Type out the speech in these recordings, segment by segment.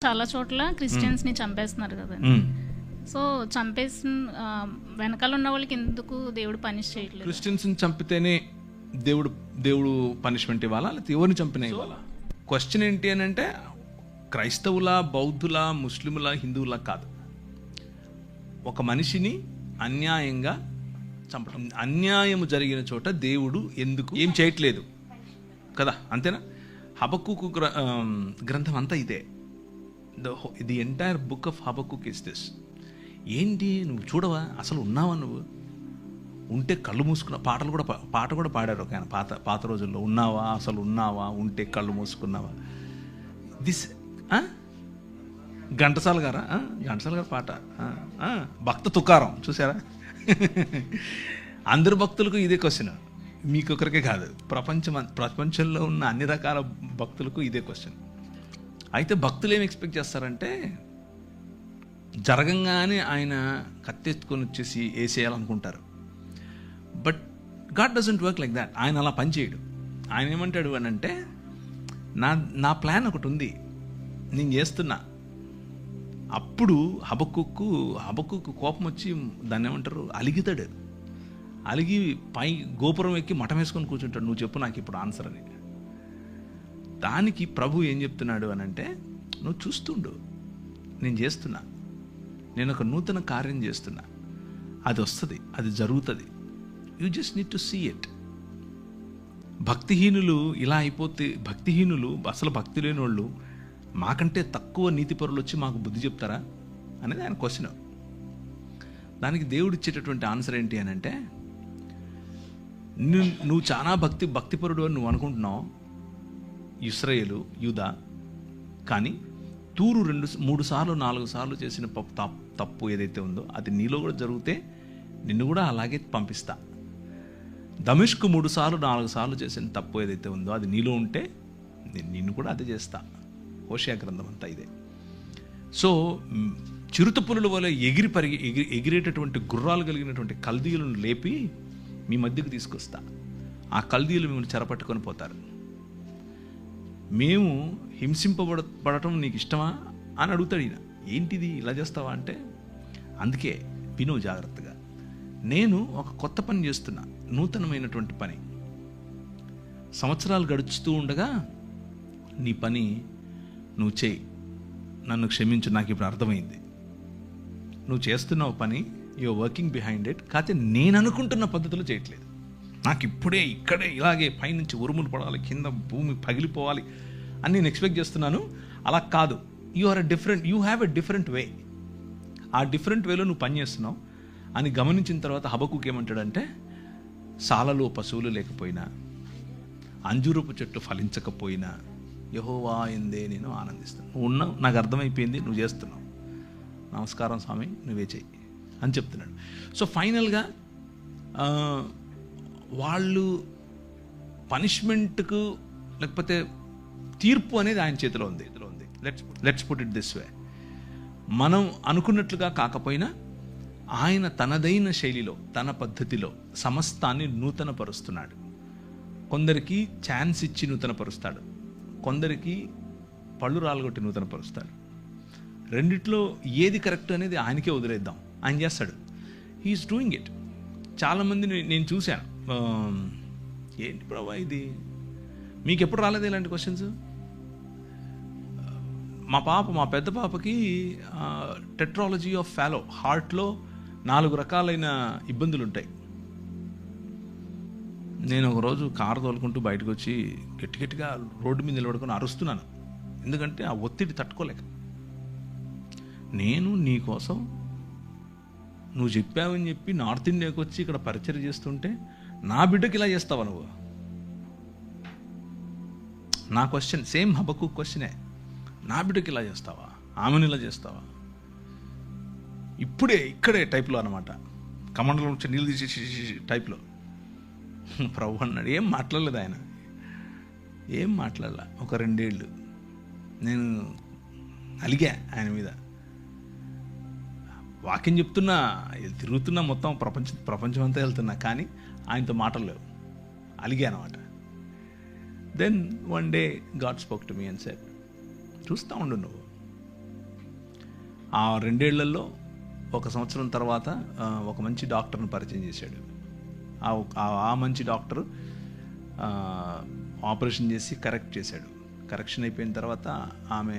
చాలా చోట్ల క్రిస్టియన్స్ ని చంపేస్తున్నారు కదండి. సో చంపేసిన వెనకాల ఉన్న వాళ్ళకి ఎందుకు దేవుడు పనిష్ చేయట్లేదు? క్రిస్టియన్స్ ని చంపితేనే దేవుడు పనిష్మెంట్ ఇవ్వాలా, లేకపోతే ఎవరిని చంపినా ఇవ్వాలా? క్వశ్చన్ ఏంటి అని అంటే క్రైస్తవుల, బౌద్ధుల, ముస్లిముల, హిందువుల కాదు, ఒక మనిషిని అన్యాయంగా చంపడం. అన్యాయము జరిగిన చోట దేవుడు ఎందుకు ఏం చేయట్లేదు కదా, అంతేనా? హబక్కుకు గ్రంథం అంతా ఇదే. The entire book of Habakkuk is this. ఏంటి, నువ్వు చూడవా, అసలు ఉన్నావా, నువ్వు ఉంటే కళ్ళు మూసుకున్న పాట కూడా పాడారు ఒక ఆయన పాత రోజుల్లో. ఉన్నావా, అసలు ఉన్నావా, ఉంటే కళ్ళు మూసుకున్నావా. దిస్ ఘంటసాల గారు పాట, భక్త తుకారం చూసారా? అందరు భక్తులకు ఇదే క్వశ్చన్, మీకొకరికే కాదు, ప్రపంచంలో ఉన్న అన్ని రకాల భక్తులకు ఇదే క్వశ్చన్. అయితే భక్తులు ఏం ఎక్స్పెక్ట్ చేస్తారంటే జరగంగానే ఆయన కత్తెత్తుకొని వచ్చేసి వేసేయాలనుకుంటారు. But God doesn't work like that. ఆయన అలా పనిచేయడు. ఆయన ఏమంటాడు అని అంటే, నా ప్లాన్ ఒకటి ఉంది, నేను చేస్తున్నా. అప్పుడు హబక్కుకు కోపం వచ్చి దాన్ని ఏమంటారు, అలిగితాడు. అలిగి పై గోపురం ఎక్కి మఠం వేసుకొని కూర్చుంటాడు, నువ్వు చెప్పు నాకు ఇప్పుడు ఆన్సర్ అని. దానికి ప్రభు ఏం చెప్తున్నాడు అని అంటే, నువ్వు చూస్తుండు, నేను చేస్తున్నా, నేను ఒక నూతన కార్యం చేస్తున్నా, అది వస్తుంది, అది జరుగుతుంది, you just need to see it. భక్తిహీనులు ఇలా అయిపోతే, భక్తిహీనులు అసలు భక్తి లేని వాళ్ళు మాకంటే తక్కువ నీతిపరులు వచ్చి మాకు బుద్ధి చెప్తారా అనేది ఆయన క్వశ్చన్. దానికి దేవుడు ఇచ్చేటటువంటి ఆన్సర్ ఏంటి అని అంటే, నువ్వు చాలా భక్తిపరుడు అని నువ్వు అనుకుంటున్నావు ఇశ్రాయేలు, యూదా, కానీ తూరు 2-3 సార్లు 4 సార్లు చేసిన తప్పు ఏదైతే ఉందో అది నీలో కూడా జరిగితే నిన్ను కూడా అలాగే పంపిస్తా. దమిష్కు 3 సార్లు 4 సార్లు చేసిన తప్పు ఏదైతే ఉందో అది నీలో ఉంటే నిన్ను కూడా అదే చేస్తా. హోషేయ గ్రంథం అంతా ఇదే. సో చిరుత పులుల వల్ల ఎగిరేటటువంటి గుర్రాలు కలిగినటువంటి కల్దీయులను లేపి మీ మధ్యకు తీసుకొస్తా. ఆ కల్దీయులు మిమ్మల్ని చెరపట్టుకొని పోతారు. మేము హింసింపబడటం నీకు ఇష్టమా అని అడుగుతాడు ఈయన. ఏంటిది ఇలా చేస్తావా అంటే, అందుకే విను జాగ్రత్తగా, నేను ఒక కొత్త పని చేస్తున్నా, నూతనమైనటువంటి పని. సంవత్సరాలు గడుచుతూ ఉండగా నీ పని నువ్వు చేయి, నన్ను క్షమించు, నాకు ఇప్పుడు అర్థమైంది. నువ్వు చేస్తున్నావు పని, యూఆర్ వర్కింగ్ బిహైండ్ ఇట్, కాకపోతే నేను అనుకుంటున్న పద్ధతిలో చేయట్లేదు. నాకు ఇక్కడే ఇలాగే పైనుంచి ఉరుములు పడాలి, కింద భూమి పగిలిపోవాలి అని నేను ఎక్స్పెక్ట్ చేస్తున్నాను. అలా కాదు, you have a different way. ఆ డిఫరెంట్ వేలో నువ్వు పని చేస్తున్నావు అని గమనించిన తర్వాత హబక్కుకు ఏమంటాడంటే, సాలలో పశువులు లేకపోయినా, అంజూరపు చెట్టు ఫలించకపోయినా యెహోవా యందే నేను ఆనందిస్తాను. నువ్వు ఉన్నావు, నాకు అర్థమైపోయింది, నువ్వు చేస్తున్నావు, నమస్కారం స్వామి, నువ్వే చెయ్యి అని చెప్తున్నాడు. సో ఫైనల్గా వాళ్ళు పనిష్మెంట్కు లేకపోతే తీర్పు అనేది ఆయన చేతిలో ఉంది. Let's put it this way. మనం అనుకున్నట్లుగా కాకపోయినా ఆయన తనదైన శైలిలో, తన పద్ధతిలో సమస్తాన్ని నూతనపరుస్తున్నాడు. కొందరికి ఛాన్స్ ఇచ్చి నూతనపరుస్తాడు, కొందరికి పళ్ళు రాలగొట్టి నూతనపరుస్తాడు. రెండిట్లో ఏది కరెక్ట్ అనేది ఆయనకే వదిలేద్దాం, ఆయన చేస్తాడు. He's doing it. చాలామందిని నేను చూశాను, ఏంటి ప్రభా ఇది, మీకు ఎప్పుడు రాలేదు ఇలాంటి క్వశ్చన్స్? మా పెద్ద పాపకి టెట్రాలజీ ఆఫ్ ఫాలో, హార్ట్లో 4 రకాలైన ఇబ్బందులు ఉంటాయి. నేను ఒకరోజు కారు తోలుకుంటూ బయటకు వచ్చి గట్టిగా రోడ్డు మీద నిలబడుకొని అరుస్తున్నాను, ఎందుకంటే ఆ ఒత్తిడి తట్టుకోలేక. నేను నీ కోసం నువ్వు చెప్పావని చెప్పి నార్త్ ఇండియాకి వచ్చి ఇక్కడ పరిచయం చేస్తుంటే నా బిడ్డకి ఇలా చేస్తావా నువ్వు? నా క్వశ్చన్ సేమ్ హబక్కుక్ క్వశ్చనే. నా బిడ్డకి ఇలా చేస్తావా, ఆమెను ఇలా చేస్తావా? ఇక్కడే టైప్లో అనమాట, కమండలో నుంచి నీళ్ళు తీసేసి టైప్లో. ప్రభు అన్నాడు, ఏం మాట్లాడలేదు ఆయన, ఏం మాట్లాడలా. ఒక 2 ఏళ్ళు నేను అలిగా ఆయన మీద. వాక్యం చెప్తున్నా, తిరుగుతున్నా, మొత్తం ప్రపంచం అంతా వెళ్తున్నా, కానీ ఆయనతో మాటలు లేవు, అలిగా అనమాట. Then one day God spoke to me and said, చూస్తూ ఉండు, నువ్వు ఆ 2 ఏళ్లలో 1 సంవత్సరం తర్వాత ఒక మంచి డాక్టర్ని పరిచయం చేశాడు. ఆ మంచి డాక్టర్ ఆపరేషన్ చేసి కరెక్ట్ చేశాడు. కరెక్షన్ అయిపోయిన తర్వాత ఆమె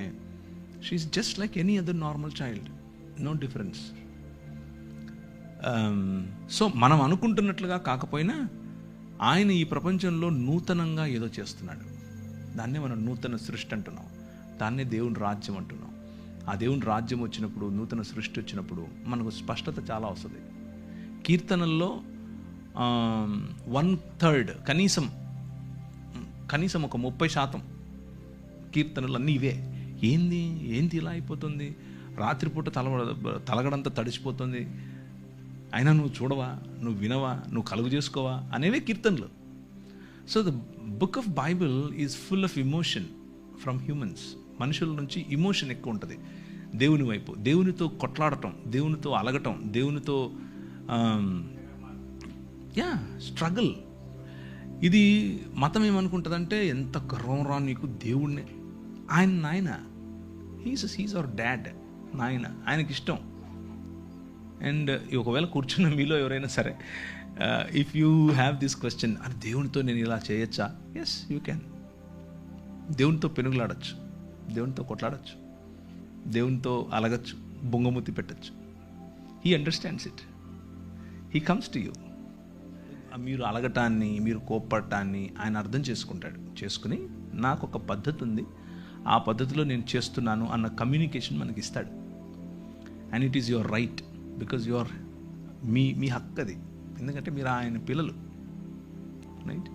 she's just like any other normal child, no difference. So మనం అనుకుంటున్నట్లుగా కాకపోయినా ఆయన ఈ ప్రపంచంలో నూతనంగా ఏదో చేస్తున్నాడు. దాన్నే మనం నూతన సృష్టి అంటున్నాం, దాన్నే దేవుని రాజ్యం అంటున్నాం. ఆ దేవుని రాజ్యం వచ్చినప్పుడు, నూతన సృష్టి వచ్చినప్పుడు మనకు స్పష్టత చాలా వస్తుంది. కీర్తనల్లో 1/3 కనీసం ఒక 30% కీర్తనలు అన్నీ ఇవే. ఏంది ఇలా అయిపోతుంది, రాత్రిపూట తలగడంతా తడిసిపోతుంది, అయినా నువ్వు చూడవా, నువ్వు వినవా, నువ్వు కలుగు చేసుకోవా అనేవే కీర్తనలు. So the book of Bible is full of emotion from humans. మనుషుల నుంచి ఇమోషన్ ఎక్కువ ఉంటుంది దేవుని వైపు. దేవునితో కొట్లాడటం, దేవునితో అలగటం, దేవునితో స్ట్రగుల్. ఇది మతం ఏమనుకుంటుందంటే, ఎంత గర్వం రా నీకు, దేవుణ్ణి, నాయన, హీస్ అవర్ డాడ్, నాయన, ఆయనకి ఇష్టం. అండ్ ఒకవేళ కూర్చున్న మీలో ఎవరైనా సరే, if you have this question, అది దేవునితో నేను ఇలా చేయొచ్చా? Yes, you can. దేవునితో పెనుగులాడచ్చు, దేవునితో కొట్లాడచ్చు, దేవునితో అలగచ్చు, బొంగమూతి పెట్టచ్చు. He understands it, he comes to you. మీరు అలగటాన్ని, మీరు కోప్పడటాన్ని ఆయన అర్థం చేసుకుని నాకు ఒక పద్ధతి ఉంది, ఆ పద్ధతిలో నేను చేస్తున్నాను అన్న కమ్యూనికేషన్ మనకి ఇస్తాడు. And it is your right, because మీ హక్కు అది, ఎందుకంటే మీరు ఆయన పిల్లలు, రైట్?